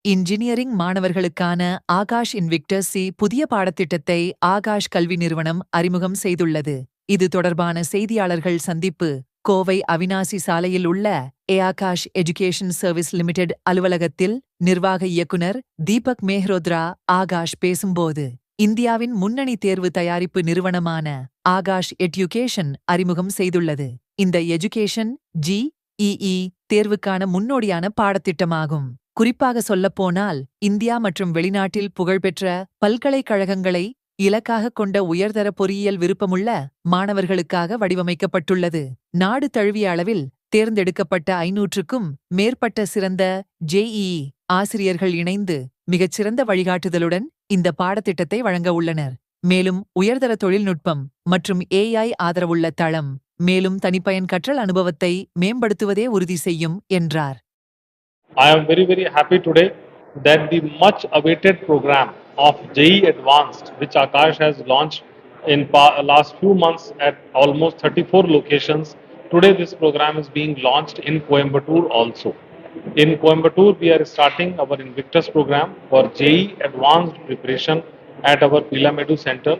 Engineering மாணவர்களுக்கான Akash இன்விக்டர் C புதிய பாடத்திட்டத்தை ஆகாஷ் கல்வி நிறுவனம் அறிமுகம் செய்துள்ளது. இது தொடர்பான செய்தியாளர்கள் சந்திப்பு கோவை அவினாசி சாலையில் உள்ள ஆகாஷ் எஜுகேஷன் சர்வீஸ் லிமிடெட் அலுவலகத்தில் நிர்வாக இயக்குனர் தீபக் மெஹ்ரோத்ரா ஆகாஷ் பேசும்போது, இந்தியாவின் முன்னணி தேர்வு தயாரிப்பு நிறுவனமான ஆகாஷ் எட்யூகேஷன் அறிமுகம் செய்துள்ளது. இந்த எஜுகேஷன் ஜிஇஇ தேர்வுக்கான முன்னோடியான பாடத்திட்டமாகும். குறிப்பாக சொல்லப்போனால், இந்தியா மற்றும் வெளிநாட்டில் புகழ்பெற்ற பல்கலைக்கழகங்களை இலக்காக கொண்ட உயர்தர பொறியியல் விருப்பமுள்ள மாணவர்களுக்காக வடிவமைக்கப்பட்டுள்ளது. நாடு தழுவிய அளவில் தேர்ந்தெடுக்கப்பட்ட 500க்கும் மேற்பட்ட சிறந்த ஜேஇஇ ஆசிரியர்கள் இணைந்து மிகச்சிறந்த வழிகாட்டுதலுடன் இந்த பாடத்திட்டத்தை வழங்க உள்ளனர். மேலும் உயர்தர தொழில்நுட்பம் மற்றும் ஏஐ ஆதரவுள்ள தளம் மேலும் தனிப்பயன் கற்றல் அனுபவத்தை மேம்படுத்துவதே உறுதி செய்யும் என்றார். I am very happy today that the much awaited program of JEE Advanced, which Akash has launched in last few months at almost 34 locations. Today this program is being launched in Coimbatore also. In Coimbatore we are starting our Invictus program for JEE Advanced preparation at our Pilamedu Center.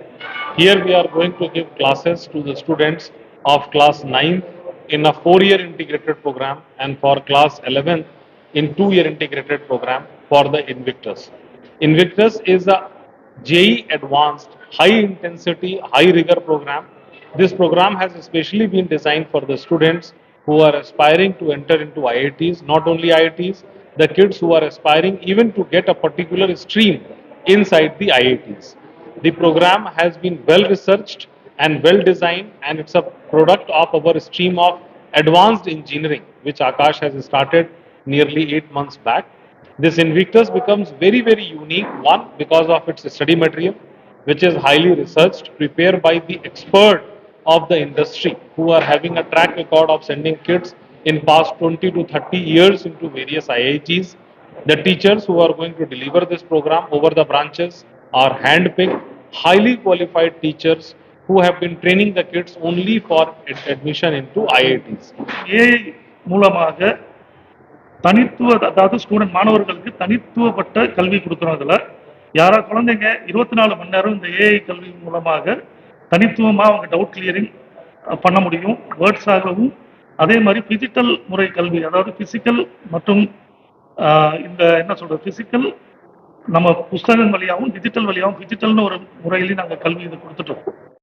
Here we are going to give classes to the students of class 9th in a 4-year integrated program and for class 11th in 2-year integrated program for the Invictus. Invictus is a JEE Advanced high intensity, high rigor program. This program has especially been designed for the students who are aspiring to enter into IITs, not only IITs, the kids who are aspiring even to get a particular stream inside the IITs. The program has been well researched and well designed, and it's a product of our stream of advanced engineering, which Akash has started nearly 8 months back. This Invictus becomes very unique, one because of its study material, which is highly researched, prepared by the expert of the industry who are having a track record of sending kids in past 20 to 30 years into various IITs. The teachers who are going to deliver this program over the branches are hand-picked, highly qualified teachers who have been training the kids only for admission into IITs. AI மூலமாக அதாவது student மாணவர்களுக்கு தனித்துவப்பட்ட கல்வி கொடுக்குறோம். இதில் யாரா குழந்தைங்க 24 மணி நேரம் இந்த ஏஐ கல்வி மூலமாக தனித்துவமாக அவங்க டவுட் கிளியரிங் பண்ண முடியும். வேர்ட்ஸாகவும் அதே மாதிரி பிசிக்கல் முறை கல்வி, அதாவது பிசிக்கல் மற்றும் இந்த என்ன சொல்றது பிசிக்கல் நம்ம புஸ்தகம் வழியாகவும் டிஜிட்டல் வழியாகவும் டிஜிட்டல்னு ஒரு முறையிலையும் நாங்கள் கல்வி இது கொடுத்துட்டோம்.